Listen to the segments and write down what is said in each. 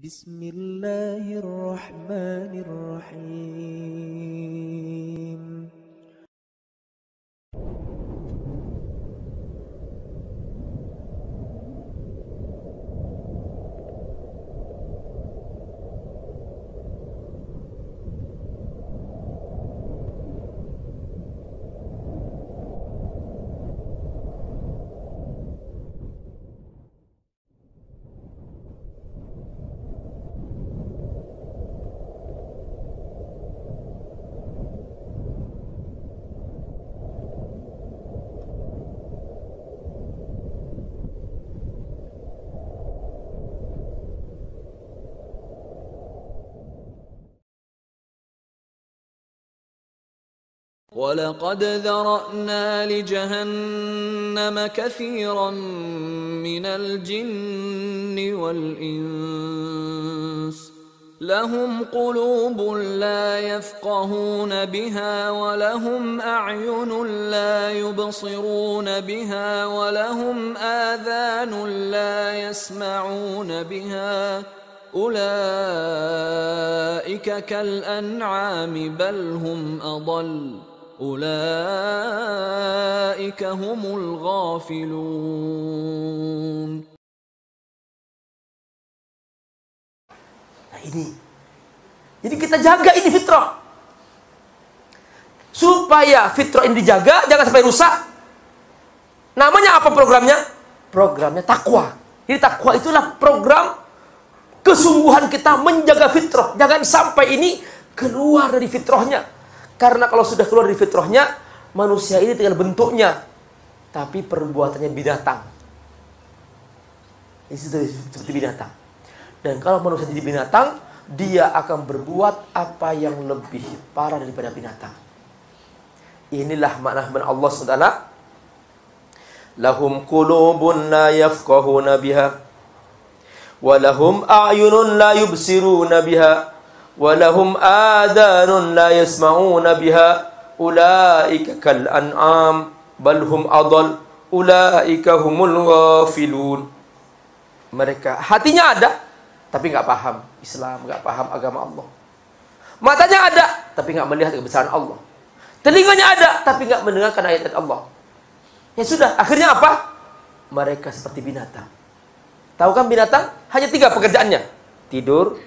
Bismillahirrahmanirrahim. وَلَقَدْ ذَرَأْنَا لِجَهَنَّمَ كَثِيرًا مِنَ الْجِنِّ وَالْإِنسِ لَهُمْ قُلُوبٌ لَا يَفْقَهُونَ بِهَا وَلَهُمْ أَعْيُنٌ لَا يُبْصِرُونَ بِهَا وَلَهُمْ آذَانٌ لَا يَسْمَعُونَ بِهَا أُولَئِكَ كَالْأَنْعَامِ بَلْ هُمْ أَضَلُّ أُولَئِكَ هُمُ الْغَافِلُونَ. Nah ini, jadi kita jaga ini fitrah, supaya fitrah ini dijaga, jangan sampai rusak. Namanya apa programnya? Programnya takwa. Jadi takwa itulah program kesungguhan kita menjaga fitrah. Jangan sampai ini keluar dari fitrahnya. Karena kalau sudah keluar dari fitrahnya, manusia ini tinggal bentuknya, tapi perbuatannya binatang. Itu seperti binatang. Dan kalau manusia jadi binatang, dia akan berbuat apa yang lebih parah daripada binatang. Inilah makna Allah SWT. Lahum qulubun la yafqahuna biha walahum a'yunun la yubsiruna biha walahum adanun la yasma'una biha ulaika kal an'am bal hum adall ulaika humul ghafilun. Mereka hatinya ada tapi nggak paham Islam, nggak paham agama Allah. Matanya ada tapi nggak melihat kebesaran Allah. Telinganya ada tapi nggak mendengarkan ayat-ayat Allah. Ya sudah, akhirnya apa? Mereka seperti binatang. Tahu kan binatang? Hanya 3 pekerjaannya. Tidur,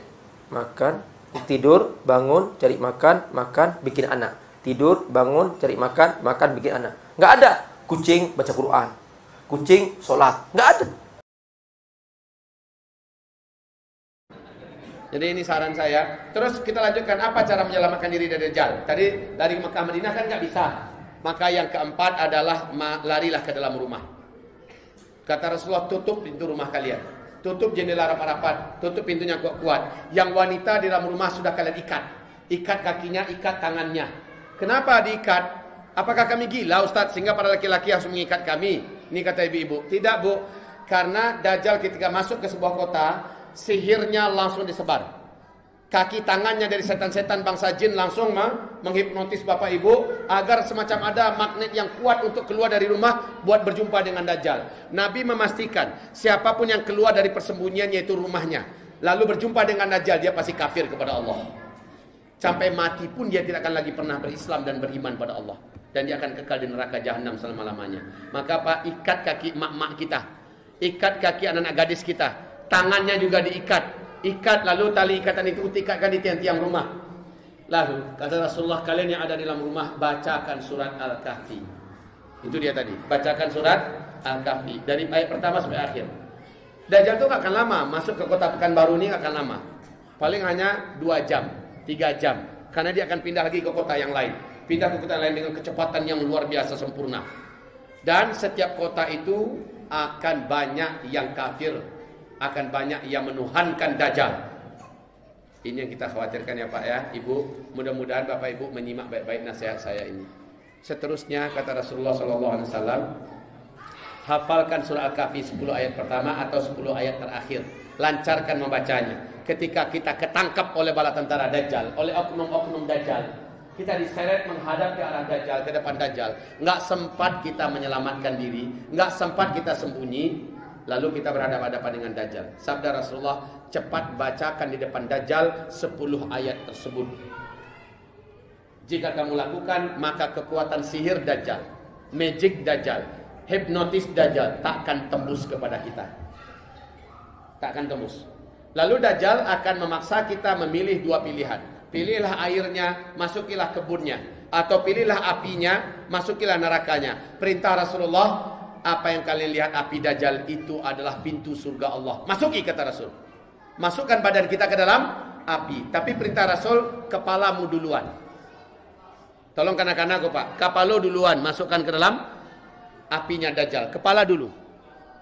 makan, tidur, bangun, cari makan, makan, bikin anak. Tidur, bangun, cari makan, makan, bikin anak. Nggak ada. Kucing baca Quran. Kucing sholat. Nggak ada. Jadi ini saran saya. Terus kita lanjutkan, apa cara menyelamatkan diri dari Dajjal? Tadi dari Mekah Madinah kan nggak bisa. Maka yang keempat adalah larilah ke dalam rumah. Kata Rasulullah, tutup pintu rumah kalian, tutup jendela rapat-rapat, tutup pintunya kuat-kuat. Yang wanita di dalam rumah sudah kalian ikat. Ikat kakinya, ikat tangannya. Kenapa diikat? Apakah kami gila Ustaz sehingga para laki-laki harus mengikat kami? Ini kata ibu-ibu. Tidak Bu, karena Dajjal ketika masuk ke sebuah kota, sihirnya langsung disebar. Kaki tangannya dari setan-setan bangsa jin langsung menghipnotis bapak ibu agar semacam ada magnet yang kuat untuk keluar dari rumah buat berjumpa dengan Dajjal. Nabi memastikan siapapun yang keluar dari persembunyiannya itu rumahnya lalu berjumpa dengan Dajjal, dia pasti kafir kepada Allah. Sampai mati pun dia tidak akan lagi pernah berislam dan beriman pada Allah, dan dia akan kekal di neraka jahanam selama-lamanya. Maka Pak, ikat kaki emak-emak kita, ikat kaki anak-anak gadis kita, tangannya juga diikat. Ikat, lalu tali ikatan itu ikatkan di tiang-tiang rumah. Lalu kata Rasulullah, kalian yang ada di dalam rumah bacakan surat Al-Kahfi. Itu dia tadi, bacakan surat Al-Kahfi dari ayat pertama sampai akhir. Dajjal itu gak akan lama masuk ke kota Pekanbaru, ini gak akan lama. Paling hanya 2 jam, 3 jam. Karena dia akan pindah lagi ke kota yang lain. Pindah ke kota lain dengan kecepatan yang luar biasa sempurna. Dan setiap kota itu akan banyak yang kafir, akan banyak yang menuhankan Dajjal. Ini yang kita khawatirkan ya Pak ya, Ibu. Mudah-mudahan Bapak Ibu menyimak baik-baik nasihat saya ini. Seterusnya kata Rasulullah SAW, hafalkan surah Al-Kahfi 10 ayat pertama atau 10 ayat terakhir. Lancarkan membacanya. Ketika kita ketangkap oleh bala tentara Dajjal, oleh oknum-oknum Dajjal, kita diseret menghadap ke arah Dajjal, ke depan Dajjal. Nggak sempat kita menyelamatkan diri, nggak sempat kita sembunyi. Lalu kita berhadapan-hadapan dengan Dajjal. Sabda Rasulullah, cepat bacakan di depan Dajjal 10 ayat tersebut. Jika kamu lakukan, maka kekuatan sihir Dajjal, magic Dajjal, hipnotis Dajjal takkan tembus kepada kita. Takkan tembus. Lalu Dajjal akan memaksa kita memilih 2 pilihan. Pilihlah airnya, masukilah kebunnya. Atau pilihlah apinya, masukilah nerakanya. Perintah Rasulullah, apa yang kalian lihat api Dajjal itu adalah pintu surga Allah. Masuki, kata Rasul. Masukkan badan kita ke dalam api. Tapi perintah Rasul, kepalamu duluan. Tolong kanak-kanakku Pak, kepala duluan, masukkan ke dalam apinya Dajjal. Kepala dulu.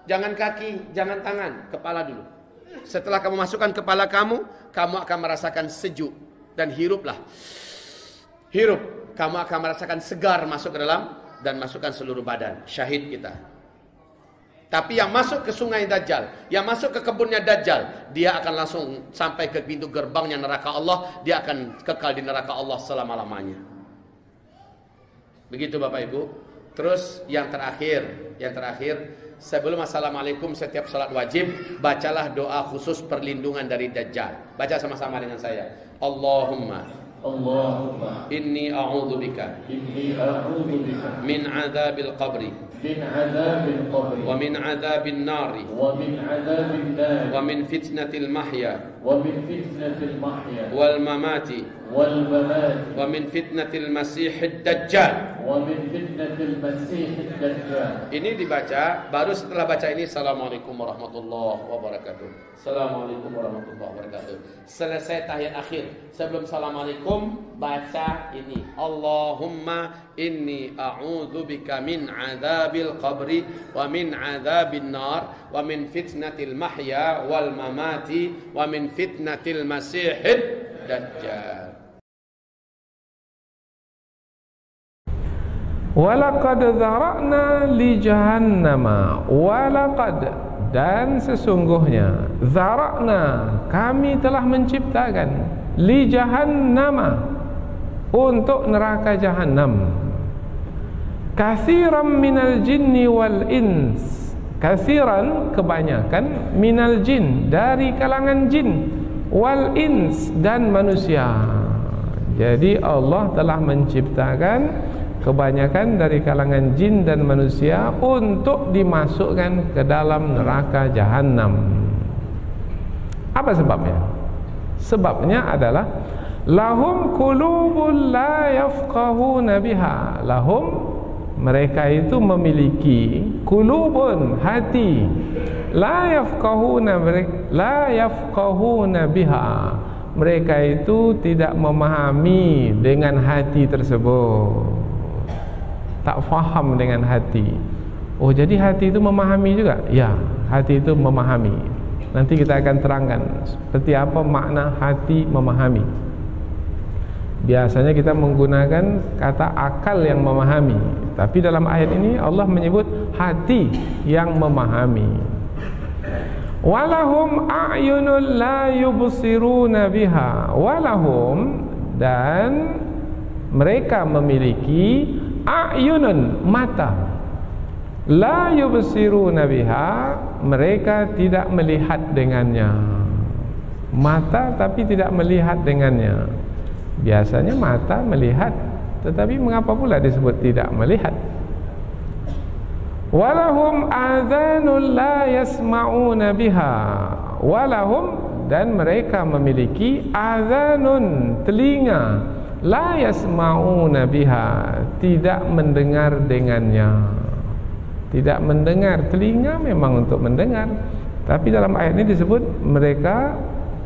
Jangan kaki, jangan tangan, kepala dulu. Setelah kamu masukkan kepala kamu akan merasakan sejuk. Dan hiruplah. Hirup, kamu akan merasakan segar masuk ke dalam dan masukkan seluruh badan. Syahid kita. Tapi yang masuk ke sungai Dajjal, yang masuk ke kebunnya Dajjal, dia akan langsung sampai ke pintu gerbangnya neraka Allah. Dia akan kekal di neraka Allah selama-lamanya. Begitu Bapak Ibu. Terus yang terakhir, sebelum assalamualaikum setiap salat wajib, bacalah doa khusus perlindungan dari Dajjal. Baca sama-sama dengan saya. Allahumma inni a'udzubika min adzabil qabri wa min adzabin nari wa min fitnatil mahya wal mamati wa min fitnatil masihid dajjal. Ini dibaca, baru setelah baca ini assalamualaikum warahmatullahi wabarakatuh. Assalamualaikum warahmatullahi wabarakatuh. Selesai tahiyat akhir, sebelum assalamualaikum baca ini. Allahumma inni a'udzubika min adzabil qabri wa min adzabin nar wa min fitnatil mahya wal mamati wa min fitnatil masihid dajjal. Walaqad dzara'na li jahannama, walaqad, dan sesungguhnya, dzara'na, kami telah menciptakan, li jahannama, untuk neraka jahannam, katsiran minal jinni wal ins, katsiran, kebanyakan, minal jin, dari kalangan jin, wal ins, dan manusia. Jadi Allah telah menciptakan kebanyakan dari kalangan jin dan manusia untuk dimasukkan ke dalam neraka jahannam. Apa sebabnya? Sebabnya adalah lahum qulubun la yafqahuna biha. Lahum, mereka itu memiliki qulubun, hati, la yafqahuna biha. Mereka itu tidak memahami dengan hati tersebut. Tak faham dengan hati. Oh, jadi hati itu memahami juga? Ya, hati itu memahami. Nanti kita akan terangkan seperti apa makna hati memahami. Biasanya kita menggunakan kata akal yang memahami, tapi dalam ayat ini Allah menyebut hati yang memahami. Walahum a'yunun la yubsiruna biha. Walahum, dan mereka memiliki a'yunun, mata, la yubsiruna biha, mereka tidak melihat dengannya. Mata tapi tidak melihat dengannya. Biasanya mata melihat, tetapi mengapa pula disebut tidak melihat? Walahum adzanun la yasma'una biha. Walahum, dan mereka memiliki adzanun, telinga, la yasma'una biha, tidak mendengar dengannya. Tidak mendengar. Telinga memang untuk mendengar, tapi dalam ayat ini disebut mereka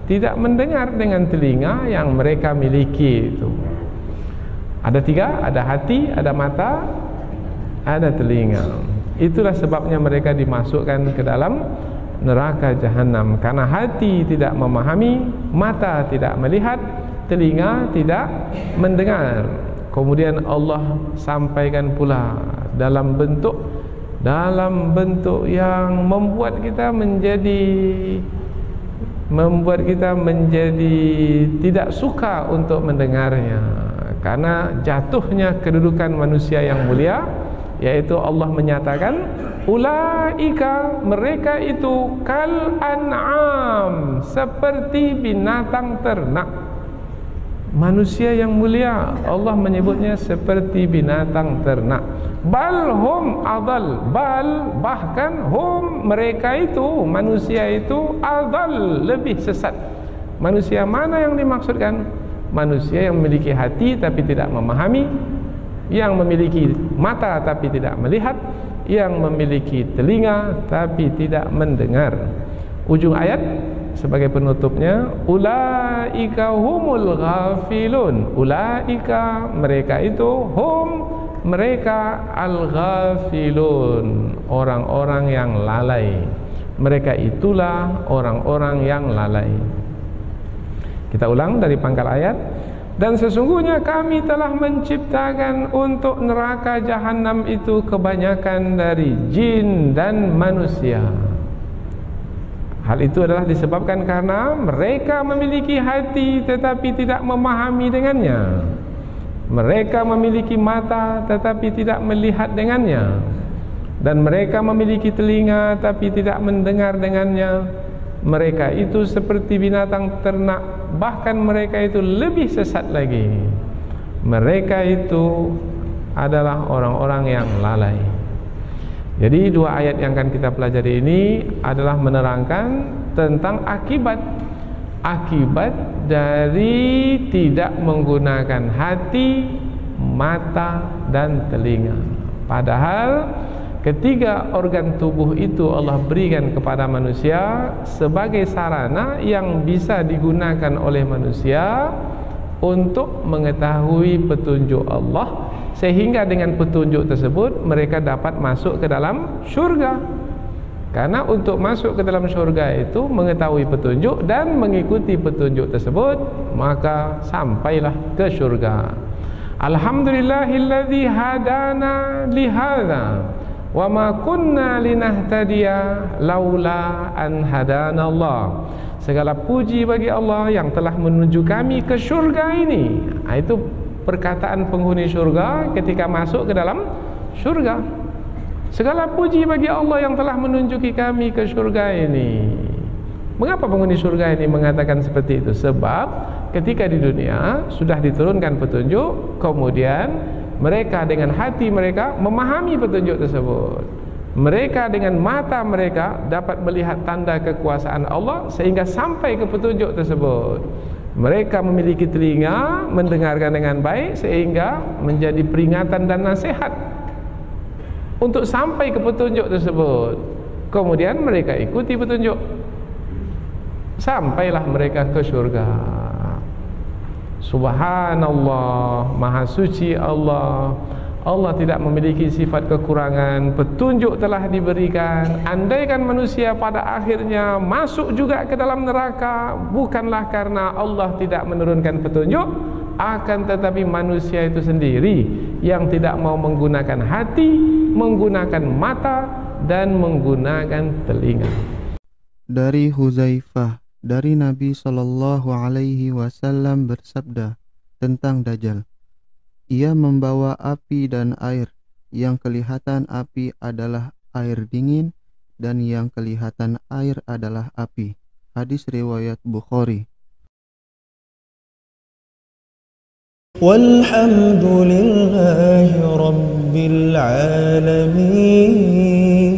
tidak mendengar dengan telinga yang mereka miliki itu. Ada 3, ada hati, ada mata, ada telinga. Itulah sebabnya mereka dimasukkan ke dalam neraka jahannam, karena hati tidak memahami, mata tidak melihat, telinga tidak mendengar. Kemudian Allah sampaikan pula dalam bentuk yang membuat kita menjadi tidak suka untuk mendengarnya, karena jatuhnya kedudukan manusia yang mulia, yaitu Allah menyatakan ulaika, mereka itu kal an'am, seperti binatang ternak. Manusia yang mulia Allah menyebutnya seperti binatang ternak. Bal hum adal, bal bahkan hum, mereka itu, manusia itu adal, lebih sesat. Manusia mana yang dimaksudkan? Manusia yang memiliki hati tapi tidak memahami, yang memiliki mata tapi tidak melihat, yang memiliki telinga tapi tidak mendengar. Ujung ayat sebagai penutupnya, ulaika humul ghafilun. Ulaika, mereka itu, hum, mereka al-ghafilun, orang-orang yang lalai. Mereka itulah orang-orang yang lalai. Kita ulang dari pangkal ayat. Dan sesungguhnya kami telah menciptakan untuk neraka jahanam itu kebanyakan dari jin dan manusia. Hal itu adalah disebabkan karena mereka memiliki hati tetapi tidak memahami dengannya. Mereka memiliki mata tetapi tidak melihat dengannya. Dan mereka memiliki telinga tapi tidak mendengar dengannya. Mereka itu seperti binatang ternak, bahkan mereka itu lebih sesat lagi. Mereka itu adalah orang-orang yang lalai. Jadi dua ayat yang akan kita pelajari ini adalah menerangkan tentang akibat dari tidak menggunakan hati, mata, dan telinga. Padahal ketiga organ tubuh itu Allah berikan kepada manusia sebagai sarana yang bisa digunakan oleh manusia untuk mengetahui petunjuk Allah, sehingga dengan petunjuk tersebut mereka dapat masuk ke dalam syurga. Karena untuk masuk ke dalam syurga itu mengetahui petunjuk dan mengikuti petunjuk tersebut, maka sampailah ke syurga. Alhamdulillahilladzi hadana lihadza wa ma kunna linahtadiya laula an hadana Allah. Segala puji bagi Allah yang telah menuju kami ke syurga ini. Itu perkataan penghuni syurga ketika masuk ke dalam syurga. Segala puji bagi Allah yang telah menunjuki kami ke syurga ini. Mengapa penghuni syurga ini mengatakan seperti itu? Sebab ketika di dunia sudah diturunkan petunjuk, kemudian mereka dengan hati mereka memahami petunjuk tersebut. Mereka dengan mata mereka dapat melihat tanda kekuasaan Allah sehingga sampai ke petunjuk tersebut. Mereka memiliki telinga mendengarkan dengan baik sehingga menjadi peringatan dan nasihat untuk sampai ke petunjuk tersebut. Kemudian mereka ikuti petunjuk, sampailah mereka ke syurga. Subhanallah, maha suci Allah. Allah tidak memiliki sifat kekurangan. Petunjuk telah diberikan. Andaikan manusia pada akhirnya masuk juga ke dalam neraka, bukanlah karena Allah tidak menurunkan petunjuk, akan tetapi manusia itu sendiri yang tidak mau menggunakan hati, menggunakan mata, dan menggunakan telinga. Dari Huzaifah, dari Nabi Shallallahu Alaihi Wasallam bersabda tentang Dajjal. Ia membawa api dan air. Yang kelihatan api adalah air dingin dan yang kelihatan air adalah api. Hadis riwayat Bukhari. Walhamdulillahi Rabbil Alamin.